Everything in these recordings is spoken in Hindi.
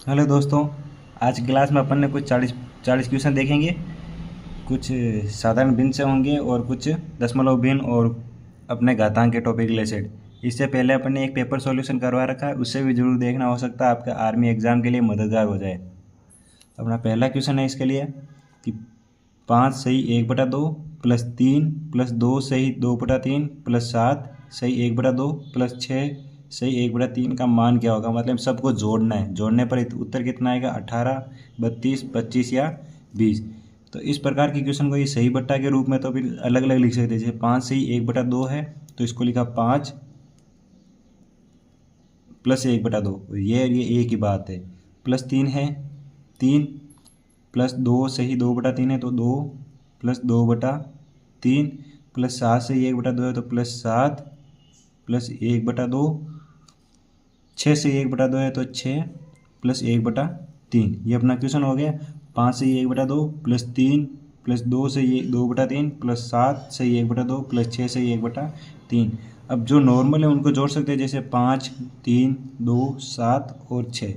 हेलो दोस्तों। आज की क्लास में अपन ने कुछ 40 क्वेश्चन देखेंगे। कुछ साधारण भिन्न से होंगे और कुछ दशमलव भिन्न और अपने घातांक के टॉपिक रिलेटेड। इससे पहले अपन ने एक पेपर सॉल्यूशन करवा रखा है, उससे भी जरूर देखना, हो सकता है आपका आर्मी एग्जाम के लिए मददगार हो जाए। अपना पहला क्वेश्चन है इसके लिए कि 5 सही 1/2 प्लस 3 प्लस 2 सही 2/3 प्लस 7 सही 1/2 प्लस 6 सही 1/3 का मान क्या होगा। मतलब सबको जोड़ना है, जोड़ने पर उत्तर कितना आएगा, 18, 32, 25 या 20। तो इस प्रकार के क्वेश्चन को ये सही बट्टा के रूप में तो फिर अलग अलग लिख सकते हैं। जैसे 5 सही 1/2 है तो इसको लिखा 5 प्लस 1/2, ये एक ही बात है। प्लस 3 है 3 प्लस 2 सही 2/3 है तो 2 प्लस 2/3 प्लस 7 सही 1/2 है तो प्लस 7 प्लस 1/2, 6 से 1/2 है तो 6 प्लस 1/3। ये अपना क्वेश्चन हो गया। 5 से 1/2 प्लस 3 प्लस 2 से ये 2/3 प्लस 7 से 1/2 प्लस 6 से 1/3। अब जो नॉर्मल है उनको जोड़ सकते हैं, जैसे 5, 3, 2, 7 और 6।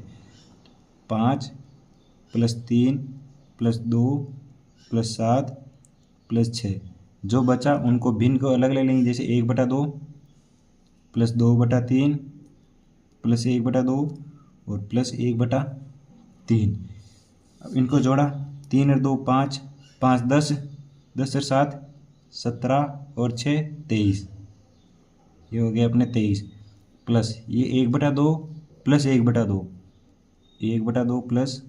5 प्लस 3 प्लस 2 प्लस 7 प्लस 6। जो बचा उनको भिन्न को अलग अलग लेंगे, जैसे 1/2 प्लस 2/3 प्लस 1/2 और प्लस 1/3। अब इनको जोड़ा, 3 और 2 5, 5 10, 10 और 7 17 और 6 23। ये हो गया अपने 23। प्लस ये 1/2 प्लस 1/2, 1/2 प्लस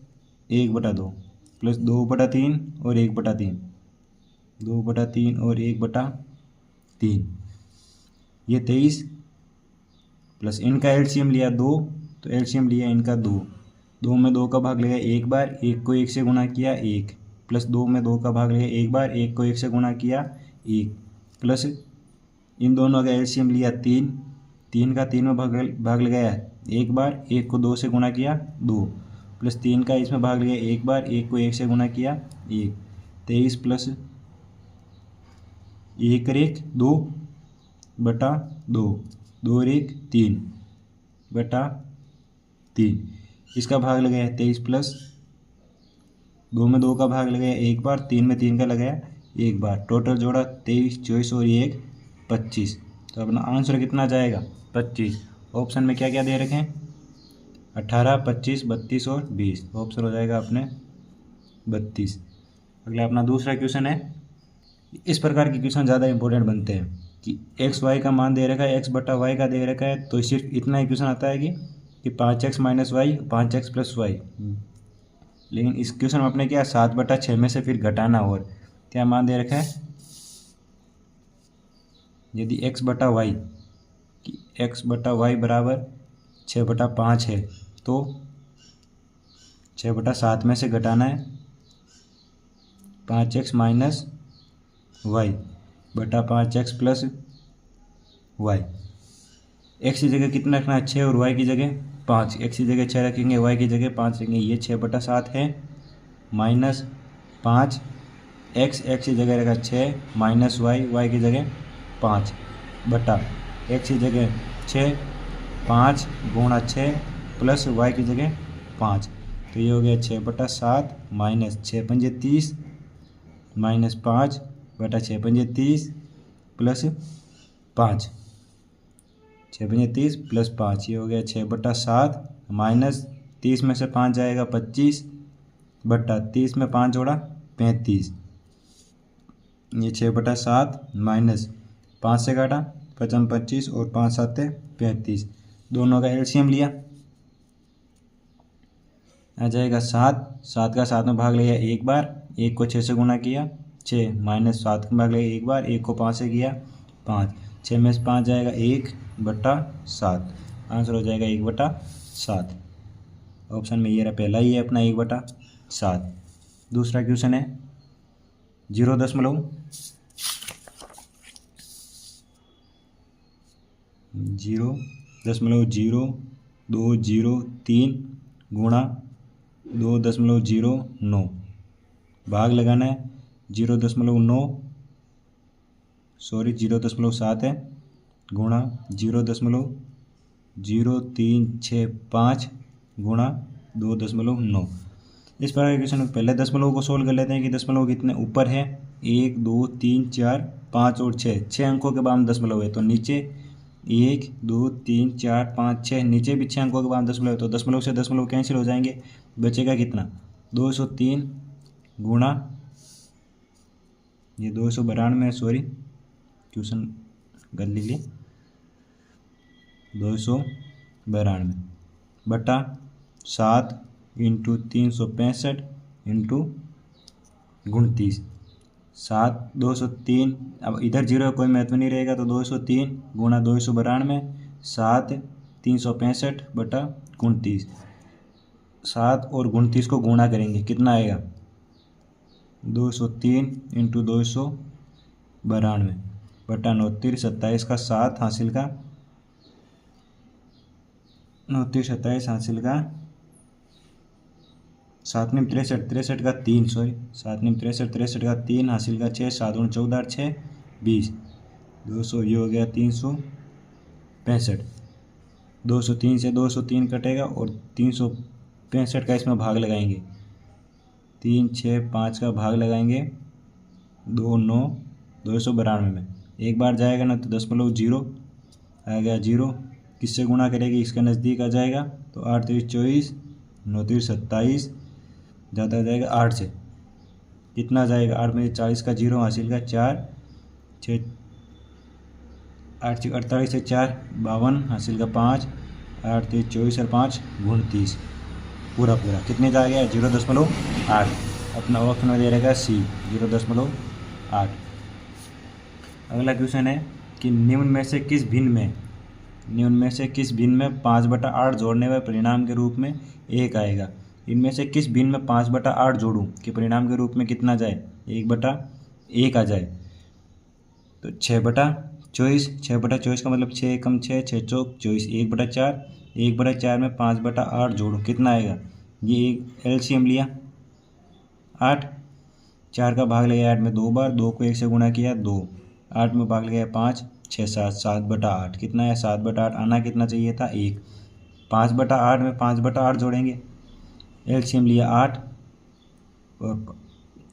1/2 प्लस 2/3 और 1/3, 2/3 और 1/3। ये 23 प्लस इनका एलसीएम लिया 2, तो एलसीएम लिया इनका 2। 2 में 2 का भाग लगाया एक बार, 1 को 1 से गुणा किया 1, प्लस 2 में 2 का भाग लगाया एक बार, 1 को 1 से गुणा किया 1, प्लस इन दोनों का एलसीएम लिया 3, 3 का 3 में भाग लगाया एक बार, 1 को 2 से गुणा किया 2, प्लस 3 का इसमें भाग लगाया एक बार, 1 को 1 से गुणा किया 1। 23 प्लस 1 और 1 2/2, 2 और 1 3/3। इसका भाग लगाया 23 प्लस 2 में 2 का भाग लगाया एक बार, 3 में 3 का लगाया एक बार। टोटल जोड़ा 23, 24 और 1 25। तो अपना आंसर कितना जाएगा, 25। ऑप्शन में क्या क्या दे रखे हैं, 18, 25, 32 और 20। ऑप्शन हो जाएगा अपने 32। अगला अपना दूसरा क्वेश्चन है। इस प्रकार के क्वेश्चन ज़्यादा इंपॉर्टेंट बनते हैं कि एक्स वाई का मान दे रखा है, एक्स बटा वाई का दे रखा है, तो सिर्फ इतना ही क्वेश्चन आता है कि 5x minus Y, 5x plus Y. लेकिन इस क्वेश्चन में अपने क्या 7/6 में से फिर घटाना, और क्या मान दे रखा है, यदि x बटा वाई कि x बटा वाई बराबर 6/5 है तो 6/7 में से घटाना है 5x माइनस वाई बटा 5x प्लस वाई। एक्स की जगह कितना रखना है, 6, और वाई की जगह 5। एक्स की जगह 6 रखेंगे, वाई की जगह 5 रखेंगे। ये 6/7 है माइनस 5, एक्स की जगह रखा 6 माइनस वाई, वाई की जगह 5 बटा एक्स की जगह 6, 5 गुणा 6 प्लस वाई की जगह 5। तो ये हो गया 6/7 माइनस 6 पंजे 30 माइनस 5 बटा 6 पंजे 30 प्लस 5, 6 पंजे 30 प्लस 5। ये हो गया 6/7 माइनस 30 में से 5 जाएगा 25 बटा 30 में 5 जोड़ा 35। ये 6/7 माइनस 5 से काटा 55 25 और 5 7 35। दोनों का एलसीएम लिया, आ जाएगा 7। 7 का 7 में भाग लिया एक बार, 1 को 6 से गुणा किया 6, माइनस 7 का भाग लिया एक बार, 1 को 5 से किया 5। 6 में से 5 जाएगा 1/7। आंसर हो जाएगा 1/7। ऑप्शन में ये रहा, पहला ही है अपना 1/7। दूसरा क्वेश्चन है 0.00203 गुणा 2.09। भाग लगाना है 0.7 है गुणा 0.0365 गुणा 2.9। इस प्रकार के क्वेश्चन में पहले दशमलव को सोल्व कर लेते हैं कि दशमलव कितने ऊपर है, 1 2 3 4 5 और 6 अंकों के बाद दशमलव है, तो नीचे 1 2 3 4 5 6, नीचे भी 6 अंकों के बाद दशमलव है, तो दशमलव से दशमलव कैंसिल हो जाएंगे, बचेगा कितना 203 गुणा ये 292, सॉरी क्वेश्चन कर लीजिए, 292 बटा 7 इंटू 365 इंटू 29, 7 203, अब इधर जीरो का कोई महत्व नहीं रहेगा, तो 203 गुणा 292 7 365 बटा 29, 7 और 29 को गुणा करेंगे कितना आएगा 203 इंटू 292 बटा 29, 27 का 7 हासिल का 29 27 हासिल का 7 में 63 का 3, सॉरी 7 में 63 का 3 हासिल का 6, 7 और 14 6 20, 200 ये हो गया 365, 203 से 203 कटेगा और 365 का इसमें भाग लगाएंगे, 3 6 5 का भाग लगाएंगे 2 9 292 में, एक बार जाएगा ना तो दशमलव जीरो आ गया, जीरो किससे गुणा करेगी इसका नज़दीक आ जाएगा, तो 8 3 24 9 3 27 ज़्यादा आ जाएगा 8 से, कितना जाएगा 8 में 40 का जीरो हासिल का 4 6 8 6 48 से 4 52 हासिल का 5 8 3 24 और 5 29, पूरा कितने का आ गया 0.8, अपना ऑप्शन में दे रहेगा सी 0.8। अगला क्वेश्चन है कि निम्न में से किस भिन्न में 5/8 जोड़ने में परिणाम के रूप में 1 आएगा, इनमें से किस भिन्न में 5/8 जोड़ूं कि परिणाम के रूप में कितना जाए 1/1 आ जाए, तो 6/24, 6/24 का मतलब 6 कम 6 6 चौक 24, 1/4, 1/4 में 5/8 जोड़ूं कितना आएगा, ये एक एलसीएम लिया 8, 4 का भाग लगाया 8 में 2 बार, 2 को 1 से गुणा किया 2, 8 में भाग लगाया 5 6 7 7/8 कितना है 7/8, आना कितना चाहिए था 1, 5/8 में 5/8 जोड़ेंगे, एलसीएम लिया 8 और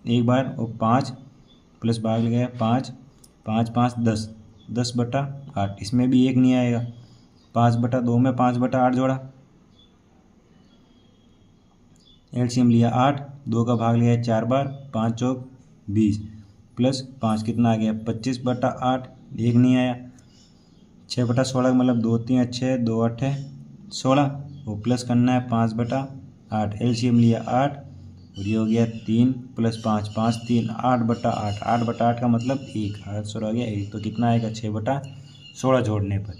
एक बार और 5 प्लस भाग लगाया 5 5 5 10 10/8, इसमें भी 1 नहीं आएगा, 5/2 में 5/8 जोड़ा, एलसीएम लिया 8, 2 का भाग लिया 4 बार, 5 चौक 20 प्लस 5 कितना आ गया 25/8, 1 नहीं आया, 6/16 मतलब 2 3 6 2 8 16 वो प्लस करना है 5/8, एलसीएम लिया 8 और ये हो गया 3 प्लस 5 5 3 8/8, 8/8 का मतलब 1, 8 16 आ गया 1, तो कितना आएगा 6/16 जोड़ने पर।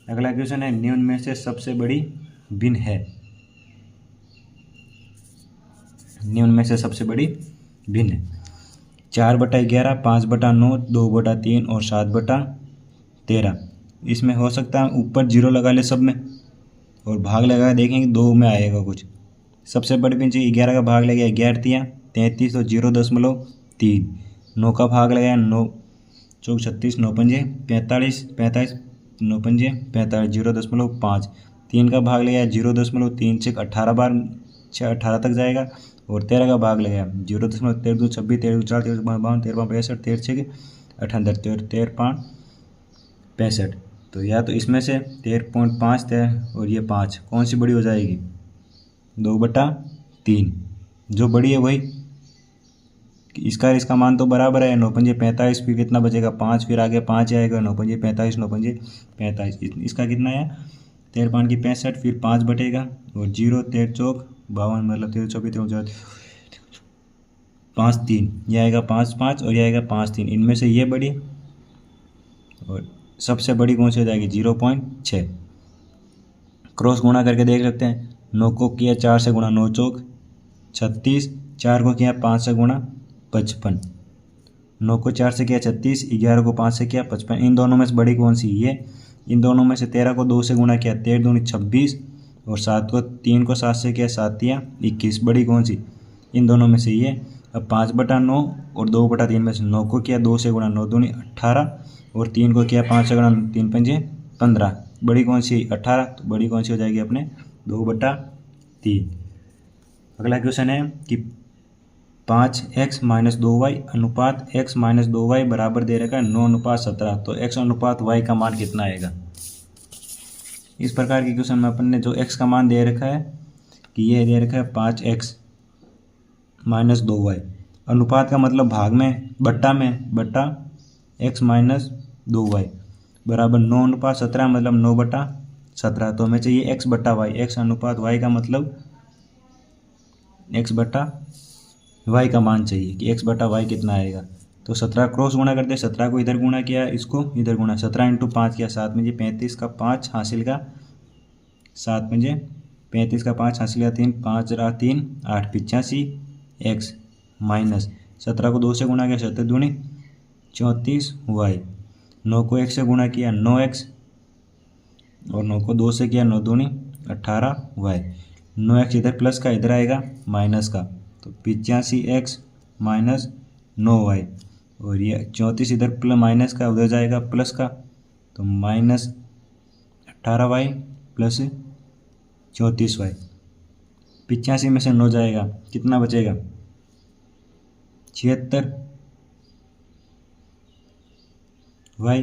अगला क्वेश्चन है निम्न में से सबसे बड़ी भिन्न है, निम्न में से सबसे बड़ी भिन्न 4/11 5/9 2/3 और 7/13, इसमें हो सकता है ऊपर जीरो लगा ले सब में और भाग लगा देखेंगे 2 में आएगा कुछ, सबसे बड़ी भिन्न 11 का भाग लगा 11 33 तो 0.3, 9 का भाग लगाया 9 चौक 36 9 पंजे 45 45 9 पंजे 45 0.5, 3 का भाग लगाया 0.3 से 18 बार 18 तक जाएगा और 13 का भाग लगाया 0.13 2 26 13 4 13 52 13 65 13 6 78 13 5 65, तो या तो इसमें से 13.5 थे और ये 5 कौन सी बड़ी हो जाएगी 2/3, जो बड़ी है वही, इसका मान तो बराबर है 9 पंजे 45, फिर कितना बचेगा 5, फिर आगे 5 आएगा 9 पंजे 45 9 पंजे 45, इसका कितना है 13 5 की 65, फिर 5 बटेगा और 0 13 चौक 52 मतलब 13 24 13 5 3, ये आएगा 5 5 और ये आएगा 5 3, इनमें से ये बड़ी और सबसे बड़ी कौन सी हो जाएगी 0.6, क्रॉस गुणा करके देख सकते हैं, 9 को किया 4 से गुणा 9 चौक 36, 4 को किया 5 से गुणा 55, 9 को 4 से किया 36, 11 को 5 से किया 55, इन दोनों में से बड़ी कौन सी ये, इन दोनों में से 13 को 2 से गुणा किया 13 दूनी 26 और 7 को 3 को 7 से किया 7 या 21, बड़ी कौन सी इन दोनों में से ये। अब 5/9 और 2/3 में से 9 को किया 2 से गुणा 9 दूनी 18 और 3 को किया 5 से गुणा 3 पंजे 15, बड़ी कौन सी 18, तो बड़ी कौन सी हो जाएगी अपने 2/3। अगला क्वेश्चन है कि 5x माइनस 2y अनुपात x माइनस 2y बराबर दे रखा है 9:17। तो x अनुपात y का मान कितना आएगा। इस प्रकार के क्वेश्चन में अपन ने जो x का मान दे रखा है कि ये दे रखा है 5x माइनस 2y, अनुपात का मतलब भाग में बट्टा x माइनस 2y बराबर 9:17 मतलब 9/17। तो हमें चाहिए x बट्टा वाई, x अनुपात y का मतलब x बट्टा y का मान चाहिए कि x बटा y कितना आएगा। तो 17 क्रॉस गुणा करते हैं, 17 को इधर गुणा किया, इसको इधर गुणा, 17 × 5 किया, 7 में 35 का 5 हासिल का 7 में 35 का 5 हासिल का 3, 5 रहा 3 8 85x माइनस 17 को 2 से गुणा किया 7 दूनी 34y, 9 को 1 से गुणा किया 9x और 9 को 2 से किया 9 दूनी 18y, 9x इधर प्लस का इधर आएगा माइनस का, तो 85x माइनस 9y और ये 34 इधर प्लस माइनस का उधर जाएगा प्लस का, तो माइनस 18y प्लस 34y। 85 में से 9 जाएगा, कितना बचेगा 76y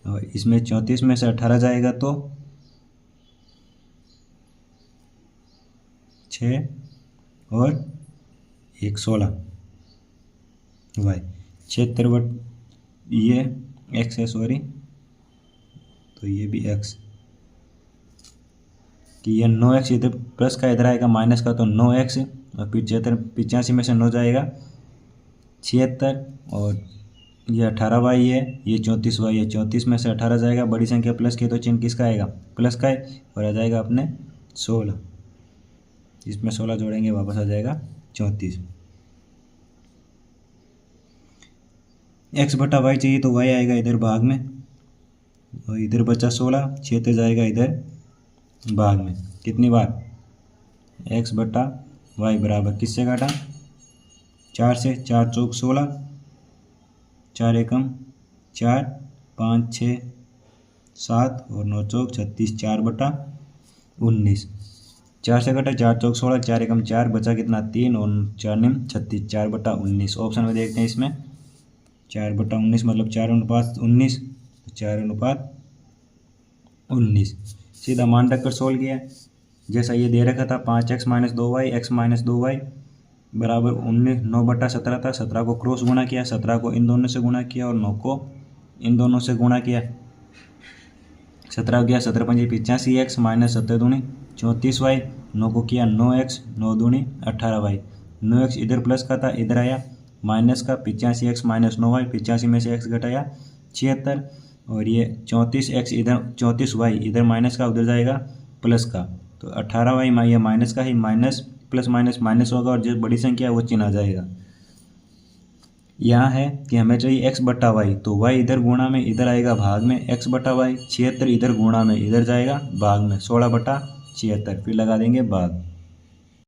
और इसमें 34 में से 18 जाएगा तो 6 और 1 16y, 76 ये x है सॉरी, तो ये भी x कि ये 9x इधर प्लस का इधर आएगा माइनस का, तो 9x और फिर 85 में से 9 जाएगा 76 और ये 18y है, ये 34y है, 34 में से 18 जाएगा, बड़ी संख्या प्लस की तो चिन्ह किसका आएगा प्लस का है और आ जाएगा अपने 16, इसमें 16 जोड़ेंगे वापस आ जाएगा 34। x बटा y चाहिए तो y आएगा इधर भाग में और इधर बचा 16, 6 जाएगा इधर भाग में, कितनी बार x बटा y बराबर किससे काटा 4 से, 4 चौक 16, 4 एकम 4, 5 6 7 और 9 चौक 36, 4/19, 4 से कटा 4 चौक 16, 4 एकम 4 बचा कितना 3 और 4 निम 36, 4/19। ऑप्शन में देखते हैं इसमें 4/19 मतलब 4:19, 4:19 सीधा मान रखकर सोल्व किया। जैसा ये दे रखा था 5x minus 2y x minus 2y बराबर 19 9/17 था, 17 को क्रॉस गुणा किया, 17 को इन दोनों से गुणा किया और 9 को इन दोनों से गुणा किया, 17 गया 17 पंजे 85x माइनस 17 दूनी 34y, 9 को किया 9x 9 दूनी 18y, 9x इधर प्लस का था इधर आया माइनस का, 85x माइनस 9y, 85 में से x घटाया 76 और ये 34x इधर 34y इधर माइनस का उधर जाएगा प्लस का, तो 18y ये माइनस का ही माइनस प्लस माइनस माइनस होगा और जो बड़ी संख्या है वो चिन्ह आ जाएगा। यहाँ है कि हमें चाहिए x बटा वाई, तो y इधर गुणा में इधर आएगा भाग में, x बटा वाई 76 इधर गुणा में इधर जाएगा भाग में 16/76, फिर लगा देंगे भाग।